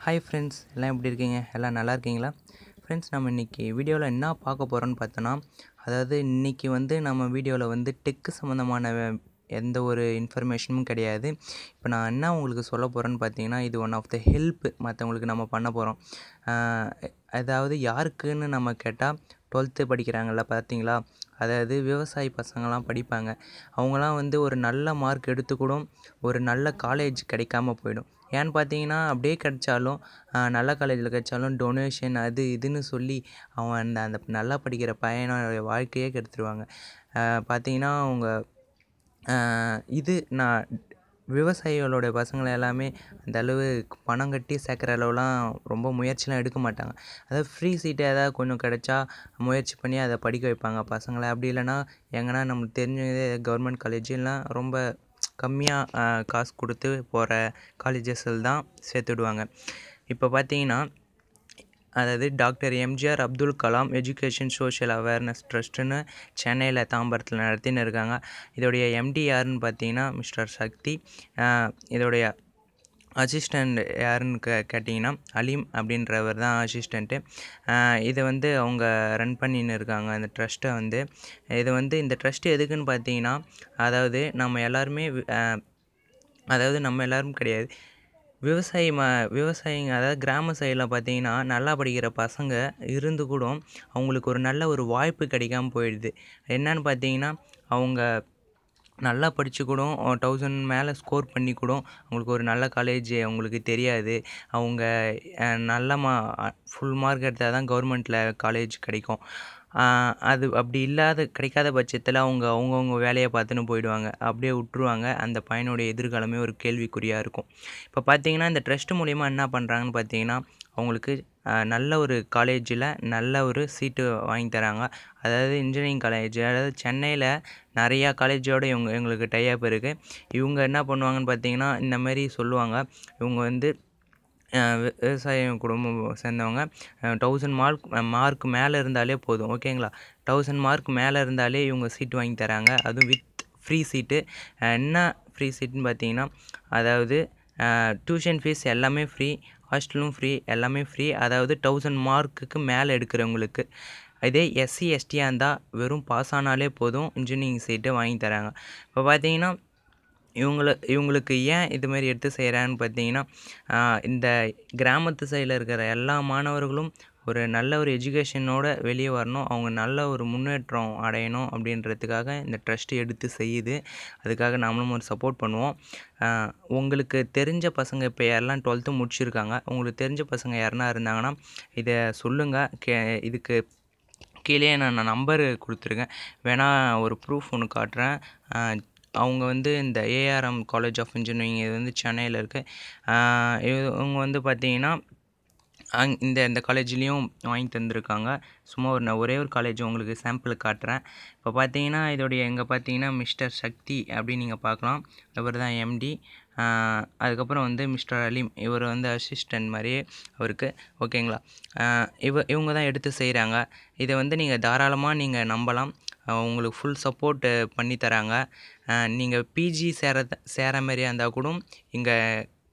Hi friends, எல்லாம் எப்படி இருக்கீங்க? எல்லாம் நல்லா இருக்கீங்களா? ஃப்ரெண்ட்ஸ், நம்ம இன்றைக்கி வீடியோவில் என்ன பார்க்க போகிறோன்னு பார்த்தோன்னா, அதாவது இன்றைக்கி நம்ம வீடியோவில் டெக்கு சம்மந்தமான எந்த ஒரு இன்ஃபர்மேஷனும் கிடையாது. இப்போ நான் என்ன உங்களுக்கு சொல்ல போகிறேன்னு பார்த்தீங்கன்னா, இது ஒன் ஆஃப் த ஹெல்ப் மற்றவங்களுக்கு நம்ம பண்ண போகிறோம். அதாவது யாருக்குன்னு நம்ம கேட்டால் 12th படிக்கிறாங்கள்ல பார்த்தீங்களா, அதாவது விவசாயி பசங்கள்லாம் படிப்பாங்க. அவங்களாம் ஒரு நல்ல மார்க் எடுத்து கூட ஒரு நல்ல காலேஜ் கிடைக்காம போயிடும். ஏன்னு பார்த்தீங்கன்னா, அப்படியே கிடைச்சாலும் நல்ல காலேஜில் கிடைச்சாலும் டொனேஷன் அது இதுன்னு சொல்லி அவன் அந்த நல்லா படிக்கிற பையனோட வாழ்க்கையே கெடுத்துருவாங்க. பார்த்தீங்கன்னா அவங்க இது நான் விவசாயிகளோட பசங்களை எல்லாமே அந்த அளவு பணம் கட்டி சேர்க்குற அளவுலாம் ரொம்ப முயற்சிலாம் எடுக்க மாட்டாங்க. அதாவது ஃப்ரீ சீட்டு ஏதாவது கொஞ்சம் கிடைச்சா முயற்சி பண்ணி அதை படிக்க வைப்பாங்க பசங்களை. அப்படி இல்லைன்னா எங்கன்னா நம்மளுக்கு தெரிஞ்சதே கவர்மெண்ட் காலேஜெலாம் ரொம்ப கம்மியாக காசு கொடுத்து போகிற காலேஜஸில் தான் சேர்த்துடுவாங்க. இப்போ பார்த்தீங்கன்னா, அதாவது doctor MGR Abdul Kalam education social awareness ட்ரஸ்ட்டுன்னு சென்னையில் தாம்பரத்தில் நடத்தின்னு இருக்காங்க. இதோடைய எம்டி யாருன்னு பார்த்தீங்கன்னா மிஸ்டர் சக்தி. இதோடைய அசிஸ்டண்ட் யாருன்னு கேட்டிங்கன்னா அலீம் அப்படின்றவர் தான் அசிஸ்டண்ட்டு. இதை அவங்க ரன் பண்ணின்னு இருக்காங்க இந்த ட்ரஸ்ட்டை. இந்த ட்ரஸ்ட்டு எதுக்குன்னு பார்த்தீங்கன்னா, அதாவது நம்ம எல்லாரும் கிடையாது, விவசாயிங்க, அதாவது கிராம சைடில் பார்த்தீங்கன்னா நல்லா படிக்கிற பசங்க இருந்து கூட அவங்களுக்கு ஒரு நல்ல ஒரு வாய்ப்பு கிடைக்காம போயிடுது. என்னன்னு பார்த்தீங்கன்னா, அவங்க நல்லா படித்து கூட 1000 மேலே ஸ்கோர் பண்ணி கூட அவங்களுக்கு ஒரு நல்ல காலேஜ் அவங்களுக்கு தெரியாது. அவங்க நல்ல ஃபுல் மார்க் எடுத்தால் தான் கவர்மெண்ட்டில் காலேஜ் கிடைக்கும். அது அப்படி கிடைக்காத பட்சத்தில் அவங்கவுங்க வேலையை பார்த்துன்னு போயிடுவாங்க. அப்படியே விட்டுருவாங்க. அந்த பையனுடைய எதிர்காலமே ஒரு கேள்விக்குறியாக இருக்கும். இப்போ பார்த்தீங்கன்னா, இந்த ட்ரஸ்ட் மூலிமா என்ன பண்ணுறாங்கன்னு பார்த்தீங்கன்னா, அவங்களுக்கு நல்ல ஒரு காலேஜில் நல்ல ஒரு சீட்டு வாங்கி தராங்க. அதாவது இன்ஜினியரிங் காலேஜ், அதாவது சென்னையில் நிறையா காலேஜோடு எங்களுக்கு டைப் இருக்குது. இவங்க என்ன பண்ணுவாங்கன்னு பார்த்தீங்கன்னா, இந்தமாரி சொல்லுவாங்க. இவங்க விவசாய குடும்பம் சேர்ந்தவங்க. 1000 மார்க் மேலே இருந்தாலே போதும், ஓகேங்களா? 1000 மார்க் மேலே இருந்தாலே இவங்க சீட்டு வாங்கி தராங்க. அதுவும் வித் ஃப்ரீ சீட்டு. என்ன ஃப்ரீ சீட்டுன்னு பார்த்தீங்கன்னா, அதாவது டியூஷன் ஃபீஸ் எல்லாமே ஃப்ரீ, ஹாஸ்டலும் ஃப்ரீ, எல்லாமே ஃப்ரீ. அதாவது 1000 மார்க்குக்கு மேலே எடுக்கிறவங்களுக்கு. இதே எஸ்சி எஸ்டியாக இருந்தால் வெறும் பாஸ் ஆனாலே போதும், இன்ஜினியரிங் சீட்டு வாங்கி தராங்க. இப்போ பார்த்தீங்கன்னா, இவங்களுக்கு ஏன் இதுமாரி எடுத்து செய்கிறான்னு பார்த்தீங்கன்னா, இந்த கிராமத்து சைடில் இருக்கிற எல்லா மாணவர்களும் ஒரு நல்ல ஒரு எஜுகேஷனோட வெளியே வரணும், அவங்க நல்ல ஒரு முன்னேற்றம் அடையணும் அப்படின்றதுக்காக இந்த ட்ரஸ்ட்டு எடுத்து செய்யுது. அதுக்காக நாமளும் ஒரு சப்போர்ட் பண்ணுவோம். உங்களுக்கு தெரிஞ்ச பசங்க இப்போ யாரெல்லாம் 12th முடிச்சிருக்காங்க, உங்களுக்கு தெரிஞ்ச பசங்க யாருன்னா இருந்தாங்கன்னா இதை சொல்லுங்கள். இதுக்கு கீழே நான் நம்பரு கொடுத்துருக்கேன், வேணால் ஒரு ப்ரூஃப் ஒன்று காட்டுறேன். அவங்க இந்த ஏஆர்எம் காலேஜ் ஆஃப் இன்ஜினியரிங், இது சென்னையில் இருக்குது. இவங்க பார்த்தீங்கன்னா இந்த காலேஜ்லேயும் வாங்கி தந்திருக்காங்க. சும்மா ஒரே ஒரு காலேஜ் உங்களுக்கு சாம்பிளுக்கு காட்டுறேன். இப்போ பார்த்தீங்கன்னா இங்கே பார்த்தீங்கன்னா மிஸ்டர் சக்தி அப்படின்னு நீங்கள் பார்க்கலாம். இவர் தான் எம்டி. அதுக்கப்புறம் மிஸ்டர் அலீம், இவர் அசிஸ்டன்ட் மாதிரியே அவருக்கு, ஓகேங்களா? இவங்க தான் எடுத்து செய்கிறாங்க. இதை நீங்கள் தாராளமாக நீங்கள் நம்பலாம். உங்களுக்கு ஃபுல் சப்போர்ட்டு பண்ணி தராங்க. நீங்கள் பிஜி சேர மாதிரியா இருந்தால் கூட இங்கே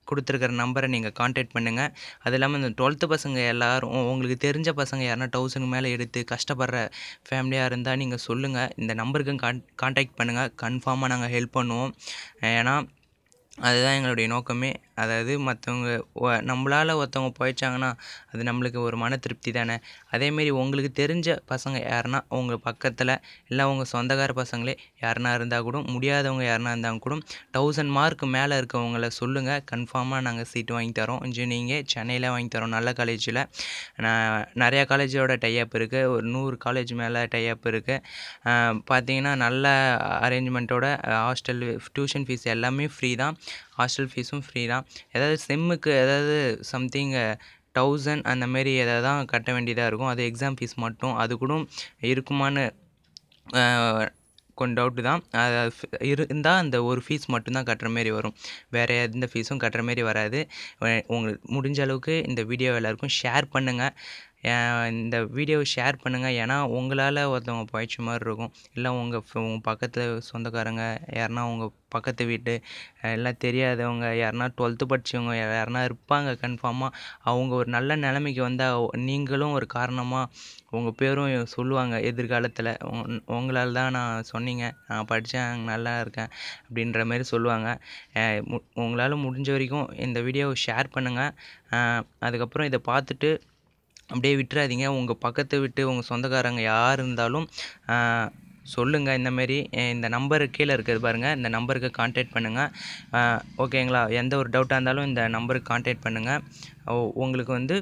கொடுத்துருக்கிற நம்பரை நீங்கள் கான்டாக்ட் பண்ணுங்கள். அது இல்லாமல் இந்த 12th பசங்க எல்லோரும், உங்களுக்கு தெரிஞ்ச பசங்க யாருன்னா 1000 மேலே எடுத்து கஷ்டப்படுற ஃபேமிலியாக இருந்தால் நீங்கள் சொல்லுங்கள். இந்த நம்பருக்கு கான்டாக்ட் பண்ணுங்கள். கன்ஃபார்மாக நாங்கள் ஹெல்ப் பண்ணுவோம். ஏன்னா அதுதான் எங்களுடைய நோக்கமே. அதாவது மற்றவங்க நம்மளால் ஒருத்தவங்க போயிடுச்சாங்கன்னா அது நம்மளுக்கு ஒரு மன திருப்தி தானே. அதேமாரி உங்களுக்கு தெரிஞ்ச பசங்க யாருன்னா உங்கள் பக்கத்தில், இல்லை உங்கள் சொந்தக்கார பசங்களே யாருன்னா இருந்தால் கூட, முடியாதவங்க யாருன்னா இருந்தால் கூட 1000 மார்க் மேலே இருக்கவங்கள சொல்லுங்கள். கன்ஃபார்மாக நாங்கள் சீட்டு வாங்கி தரோம். இன்ஜினியரிங்கே சென்னையில் வாங்கி தரோம், நல்ல காலேஜில். நிறையா காலேஜோட டைப் இருக்குது, ஒரு 100 காலேஜ் மேலே டைப் இருக்குது. பார்த்தீங்கன்னா நல்ல அரேஞ்ச்மெண்ட்டோட ஹாஸ்டல், டியூஷன் ஃபீஸ் எல்லாமே ஃப்ரீ தான். ஹாஸ்டல் ஃபீஸும் ஃப்ரீ தான். ஏதாவது செம்முக்கு ஏதாவது சம்திங் 1000 அந்தமாரி ஏதாவது தான் கட்ட வேண்டியதாக இருக்கும். அது எக்ஸாம் ஃபீஸ் மட்டும். அது கூட இருக்குமான்னு கொஞ்சம் டவுட்டு தான். அது இருந்தால் அந்த ஒரு ஃபீஸ் மட்டும்தான் கட்டுற மாரி வரும். வேறு எந்த ஃபீஸும் கட்டுற மாரி வராது. உங்களுக்கு முடிஞ்ச அளவுக்கு இந்த வீடியோ எல்லாருக்கும் ஷேர் பண்ணுங்கள். இந்த வீடியோவை ஷேர் பண்ணுங்கள். ஏன்னா உங்களால் ஒருத்தவங்க பொழைச்ச மாதிரி இருக்கும். இல்லை உங்கள் பக்கத்து சொந்தக்காரங்க யாருன்னா உங்கள் பக்கத்து வீட்டு எல்லாம் தெரியாதவங்க யாருன்னா 12th படித்தவங்க யாருன்னா இருப்பாங்க கன்ஃபார்மாக. அவங்க ஒரு நல்ல நிலைமைக்கு வந்தால் நீங்களும் ஒரு காரணமாக உங்கள் பேரும் சொல்லுவாங்க எதிர்காலத்தில். உங்களால் தான் நான் சொன்னீங்க, நான் படித்தேன், நல்லா இருக்கேன் அப்படின்ற மாதிரி சொல்லுவாங்க. உங்களால் முடிஞ்ச வரைக்கும் இந்த வீடியோவை ஷேர் பண்ணுங்கள். அதுக்கப்புறம் இதை பார்த்துட்டு அப்படியே விட்டுறாதீங்க. உங்கள் பக்கத்து வீட்டு உங்கள் சொந்தக்காரங்க யார் இருந்தாலும் சொல்லுங்கள். இந்தமாரி இந்த நம்பரு கீழே இருக்குது பாருங்கள், இந்த நம்பருக்கு கான்டாக்ட் பண்ணுங்கள். ஓகேங்களா? எந்த ஒரு டவுட்டாக இருந்தாலும் இந்த நம்பருக்கு கான்டாக்ட் பண்ணுங்கள். உங்களுக்கு வந்து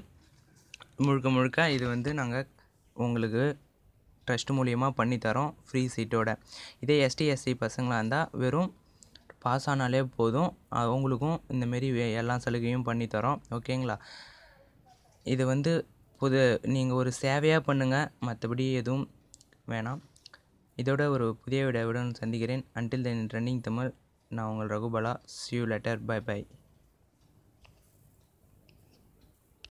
முழுக்க இது நாங்கள் உங்களுக்கு ட்ரஸ்ட் மூலியமாக பண்ணித்தரோம் ஃப்ரீ சீட்டோட. இதே எஸ்டி எஸ்சி பசங்களாக இருந்தால் வெறும் பாஸ் ஆனாலே போதும், அவங்களுக்கும் இந்தமாரி எல்லா சலுகையும் பண்ணித்தரோம். ஓகேங்களா? இது நீங்கள் ஒரு சேவையாக பண்ணுங்கள், மற்றபடி எதுவும் வேணாம். இதோட ஒரு புதிய வீடியோவுடன் சந்திக்கிறேன். Until then running Tamil. நான் உங்கள் ரகுபாலா. See you later. Bye bye.